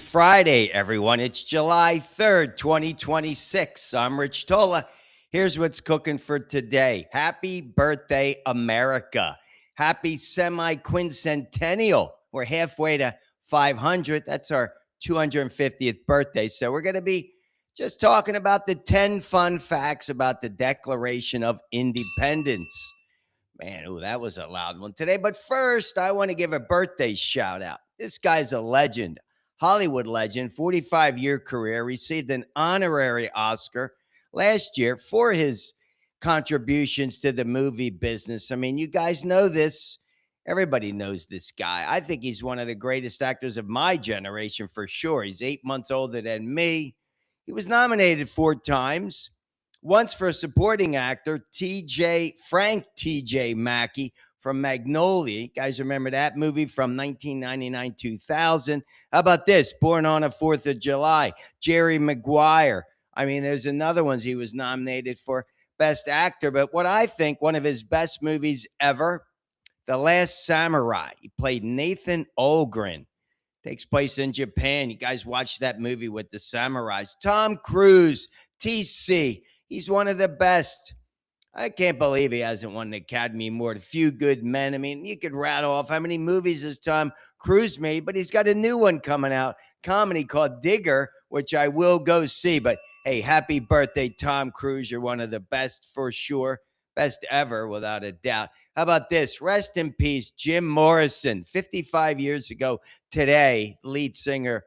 Friday, everyone. It's July 3rd, 2026. I'm Rich Tola. Here's what's cooking for today. Happy birthday, America. Happy semi-quincentennial. We're halfway to 500. That's our 250th birthday. So we're going to be just talking about the 10 fun facts about the Declaration of Independence. Man, that was a loud one today. But first, I want to give a birthday shout out. This guy's a legend, Hollywood legend, 45-year career, received an honorary Oscar last year for his contributions to the movie business. I mean, you guys know this. Everybody knows this guy. I think he's one of the greatest actors of my generation for sure. He's 8 months older than me. He was nominated 4 times. Once for a supporting actor, Frank T.J. Mackey from Magnolia. You guys remember that movie from 1999-2000? How about this? Born on a 4th of July, Jerry Maguire. I mean, there's another ones he was nominated for Best Actor, but what I think one of his best movies ever, The Last Samurai. He played Nathan Olgren. Takes place in Japan. You guys watched that movie with the samurais. Tom Cruise, TC. He's one of the best. I can't believe he hasn't won an Academy Award. A Few Good Men. I mean, you could rattle off how many movies has Tom Cruise made, but he's got a new one coming out, comedy called Digger, which I will go see. But hey, happy birthday, Tom Cruise. You're one of the best for sure. Best ever, without a doubt. How about this? Rest in peace, Jim Morrison. 55 years ago today, lead singer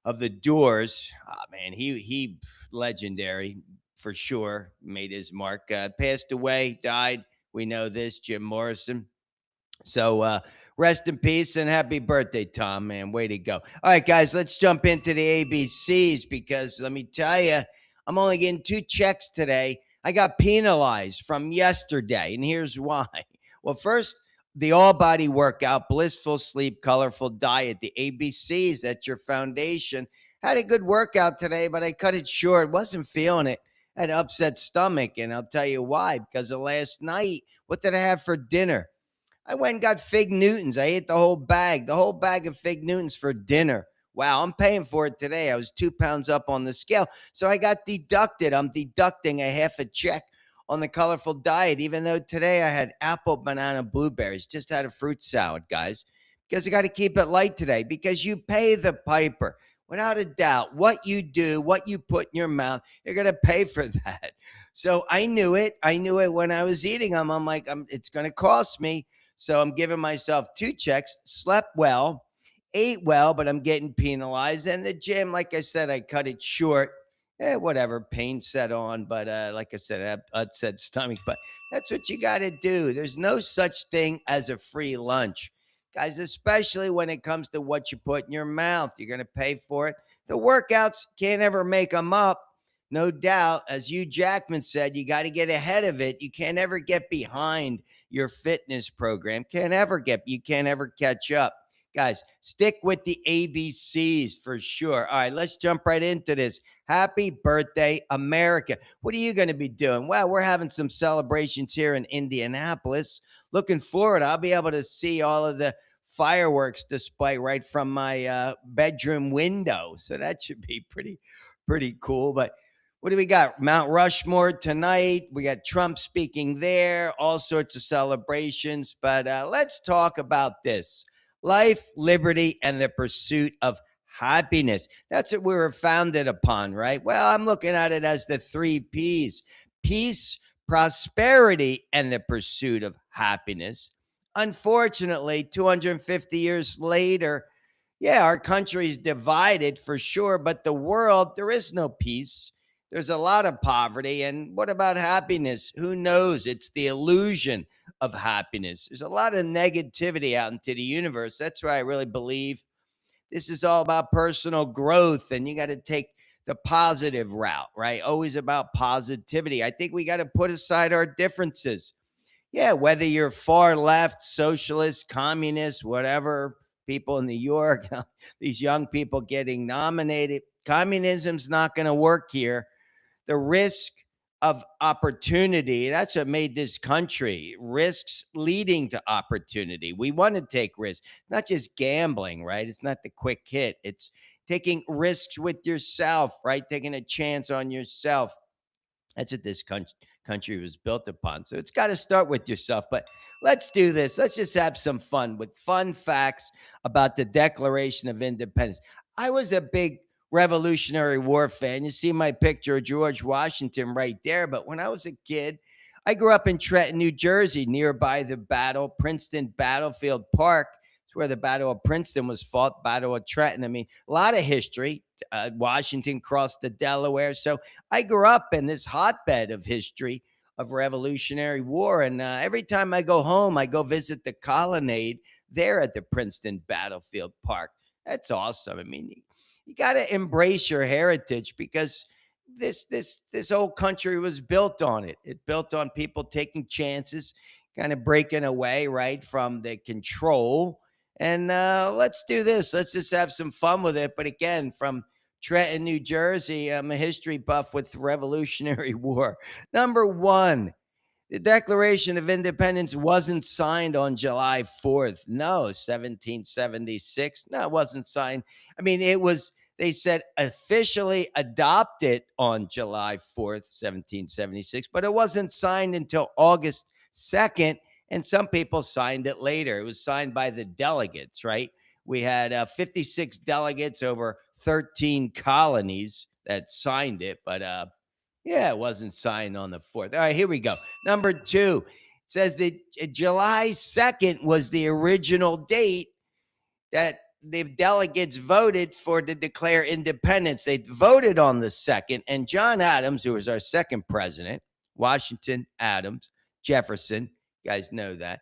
of The Doors. Oh, man, he legendary. For sure, made his mark. Passed away, died. We know this, Jim Morrison. So rest in peace and happy birthday, Tom, man. Way to go. All right, guys, let's jump into the ABCs because let me tell you, I'm only getting 2 checks today. I got penalized from yesterday, and here's why. Well, first, the all-body workout, blissful sleep, colorful diet, the ABCs, that's your foundation. Had a good workout today, but I cut it short. Wasn't feeling it. I had upset stomach, and I'll tell you why. Because of last night, what did I have for dinner? I went and got Fig Newtons. I ate the whole bag of Fig Newtons for dinner. Wow, I'm paying for it today. I was 2 pounds up on the scale. So I got deducted. I'm deducting a half a check on the colorful diet, even though today I had apple, banana, blueberries. Just had a fruit salad, guys, because I got to keep it light today because you pay the piper. Without a doubt, what you do, what you put in your mouth, you're going to pay for that. So I knew it. I knew it when I was eating them. I'm like, it's going to cost me. So I'm giving myself 2 checks, slept well, ate well, but I'm getting penalized. And the gym, like I said, I cut it short. Whatever, pain set on. But like I said, upset stomach. But that's what you got to do. There's no such thing as a free lunch. Guys, especially when it comes to what you put in your mouth, you're going to pay for it. The workouts can't ever make them up. No doubt, as Hugh Jackman said, you got to get ahead of it. You can't ever get behind your fitness program. You can't ever catch up. Guys, stick with the ABCs for sure. All right, let's jump right into this. Happy birthday, America. What are you going to be doing? Well, we're having some celebrations here in Indianapolis. Looking forward, I'll be able to see all of the fireworks display right from my bedroom window. So that should be pretty cool. But what do we got? Mount Rushmore tonight. We got Trump speaking there, all sorts of celebrations. But let's talk about this. Life, liberty, and the pursuit of happiness. That's what we were founded upon, right? Well, I'm looking at it as the 3 Ps. Peace, prosperity, and the pursuit of happiness. Unfortunately, 250 years later, our country is divided for sure, but the world, there is no peace. There's a lot of poverty. And what about happiness? Who knows? It's the illusion of happiness. There's a lot of negativity out into the universe. That's why I really believe this is all about personal growth, and you got to take the positive route, right? Always about positivity. I think we got to put aside our differences. Yeah, whether you're far left, socialist, communist, whatever, people in New York, these young people getting nominated. Communism's not going to work here. The risk of opportunity, that's what made this country. Risks leading to opportunity. We want to take risks, not just gambling, right? It's not the quick hit. It's taking risks with yourself, right? Taking a chance on yourself. That's what this country was built upon. So it's got to start with yourself. But let's do this. Let's just have some fun with fun facts about the Declaration of Independence. I was a big Revolutionary War fan. You see my picture of George Washington right there. But when I was a kid, I grew up in Trenton, New Jersey, nearby the battle, Princeton Battlefield Park. It's where the Battle of Princeton was fought, Battle of Trenton. I mean, a lot of history. Washington crossed the Delaware. So I grew up in this hotbed of history of Revolutionary War. And every time I go home, I go visit the colonnade there at the Princeton Battlefield Park. That's awesome. I mean, you got to embrace your heritage because this whole country was built on it. It built on people taking chances, kind of breaking away, right, from the control. And let's do this. Let's just have some fun with it. But again, from Trenton, New Jersey, I'm a history buff with Revolutionary War. Number one, the Declaration of Independence wasn't signed on July 4th. No, 1776. No, it wasn't signed. I mean, it was, they said officially adopted on July 4th, 1776, but it wasn't signed until August 2nd. And some people signed it later. It was signed by the delegates, right? We had 56 delegates over 13 colonies that signed it, but yeah, it wasn't signed on the 4th. All right, here we go. Number two, it says that July 2nd was the original date that the delegates voted for to declare independence. They voted on the 2nd, and John Adams, who was our second president, Washington, Adams, Jefferson, you guys know that.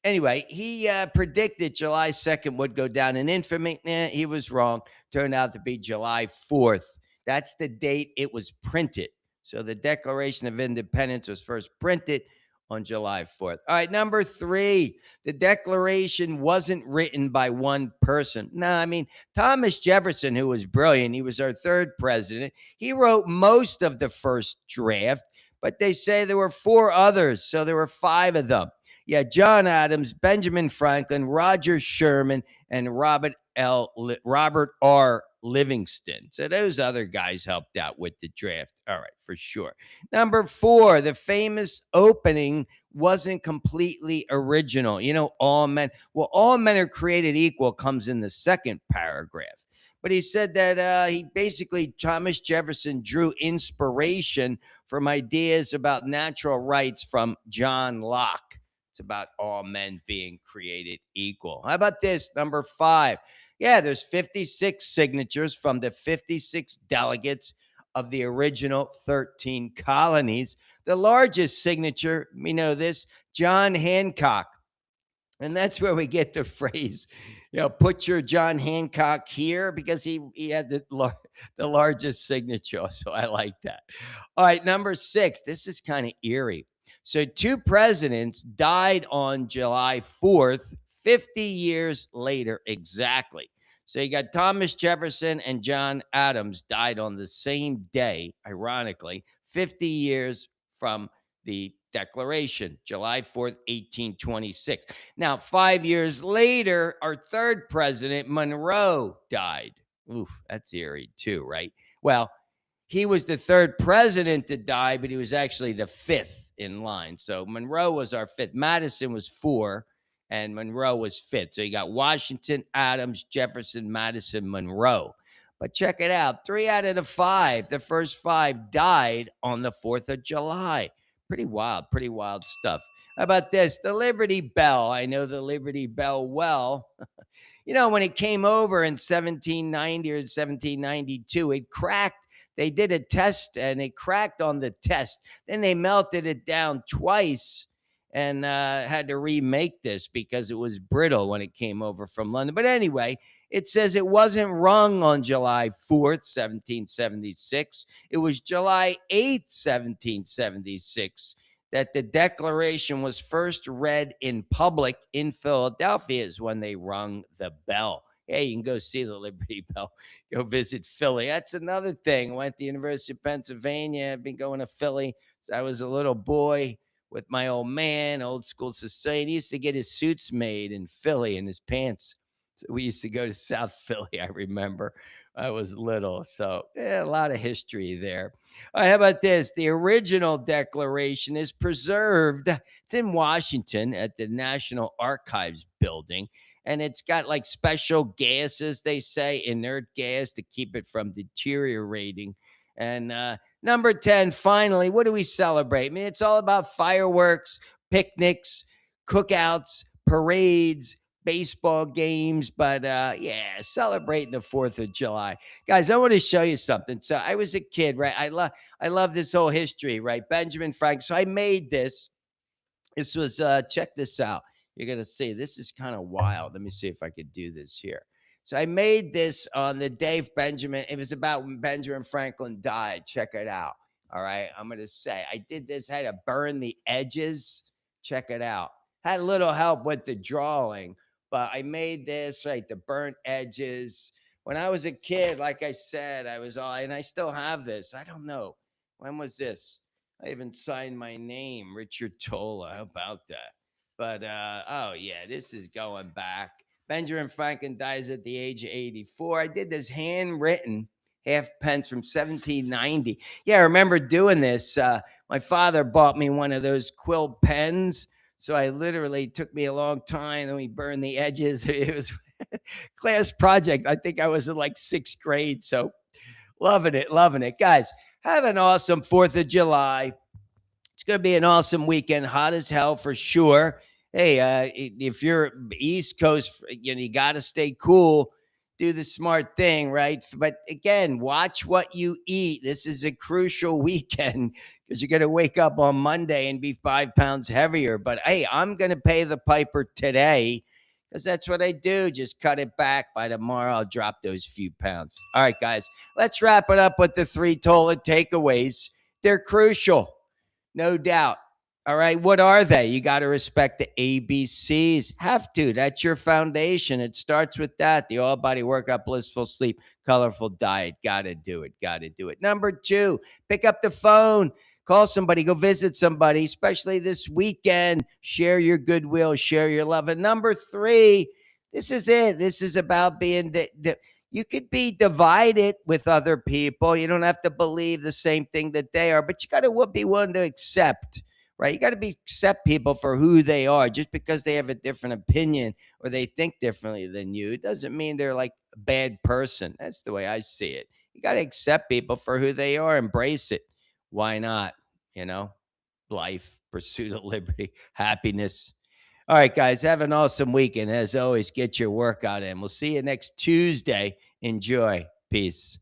Anyway, he predicted July 2nd would go down in infamy. He was wrong. Turned out to be July 4th. That's the date it was printed. So the Declaration of Independence was first printed on July 4th. All right, number three, the Declaration wasn't written by one person. No, I mean, Thomas Jefferson, who was brilliant, he was our third president. He wrote most of the first draft, but they say there were four others, so there were five of them. Yeah, John Adams, Benjamin Franklin, Roger Sherman, and Robert R. Livingston. So those other guys helped out with the draft. All right, for sure. Number four, the famous opening wasn't completely original. You know, all men are created equal comes in the second paragraph. But he said that Thomas Jefferson drew inspiration from ideas about natural rights from John Locke. It's about all men being created equal. How about this? Number five. Yeah, there's 56 signatures from the 56 delegates of the original 13 colonies. The largest signature, we know this, John Hancock. And that's where we get the phrase, put your John Hancock here, because he had the largest signature. So I like that. All right, number six. This is kind of eerie. So two presidents died on July 4th, 50 years later exactly. So you got Thomas Jefferson and John Adams died on the same day, ironically, 50 years from the Declaration, July 4th, 1826. Now, 5 years later, our third president, Monroe, died. Oof, that's eerie too, right? Well, he was the third president to die, but he was actually the fifth in line. So Monroe was our fifth. Madison was four, and Monroe was fifth. So you got Washington, Adams, Jefferson, Madison, Monroe. But check it out. 3 out of the 5, the first 5 died on the 4th of July. Pretty wild stuff. How about this? The Liberty Bell. I know the Liberty Bell well. When it came over in 1790 or 1792, it cracked. They did a test and it cracked on the test. Then they melted it down twice and had to remake this because it was brittle when it came over from London. But anyway, it says it wasn't rung on July 4th, 1776. It was July 8th, 1776, that the Declaration was first read in public in Philadelphia, is when they rung the bell. Hey, you can go see the Liberty Bell. Go visit Philly. That's another thing. Went to the University of Pennsylvania. I've been going to Philly since I was a little boy with my old man, old school society. He used to get his suits made in Philly and his pants. So we used to go to South Philly, I remember. I was little. So, yeah, a lot of history there. All right, how about this? The original Declaration is preserved. It's in Washington at the National Archives building. And it's got like special gases, they say, inert gas to keep it from deteriorating. And number 10, finally, what do we celebrate? I mean, it's all about fireworks, picnics, cookouts, parades, baseball games, but yeah, celebrating the 4th of July. Guys, I want to show you something. So I was a kid, right? I love this whole history, right? Benjamin Franklin. So I made this. This was check this out. You're gonna see this is kind of wild. Let me see if I could do this here. So I made this on the day Benjamin. It was about when Benjamin Franklin died. Check it out. All right, I'm gonna say I did this. Had to burn the edges. Check it out. Had a little help with the drawing, but I made this right. The burnt edges. When I was a kid, like I said, I was all, and I still have this. I don't know when was this. I even signed my name, Richard Tola. How about that? But oh yeah, this is going back. Benjamin Franklin dies at the age of 84. I did this handwritten half pence from 1790. Yeah, I remember doing this. My father bought me one of those quill pens. So I literally took me a long time. Then we burned the edges. It was class project. I think I was in like 6th grade. So loving it, loving it. Guys, have an awesome 4th of July. It's going to be an awesome weekend. Hot as hell for sure. Hey, if you're East Coast, you got to stay cool. Do the smart thing, right? But again, watch what you eat. This is a crucial weekend because you're going to wake up on Monday and be 5 pounds heavier. But hey, I'm going to pay the piper today because that's what I do. Just cut it back. By tomorrow, I'll drop those few pounds. All right, guys, let's wrap it up with the 3 Tola takeaways. They're crucial, no doubt. All right, what are they? You got to respect the ABCs. Have to. That's your foundation. It starts with that. The all body workout, blissful sleep, colorful diet. Got to do it. Got to do it. Number 2, pick up the phone. Call somebody, go visit somebody, especially this weekend. Share your goodwill, share your love. And number 3, this is it. This is about being you could be divided with other people. You don't have to believe the same thing that they are, but you got to be willing to accept, right? You got to accept people for who they are. Just because they have a different opinion or they think differently than you, it doesn't mean they're like a bad person. That's the way I see it. You got to accept people for who they are, embrace it. Why not? Life, pursuit of liberty, happiness. All right, guys, have an awesome weekend. As always, get your workout in. We'll see you next Tuesday. Enjoy. Peace.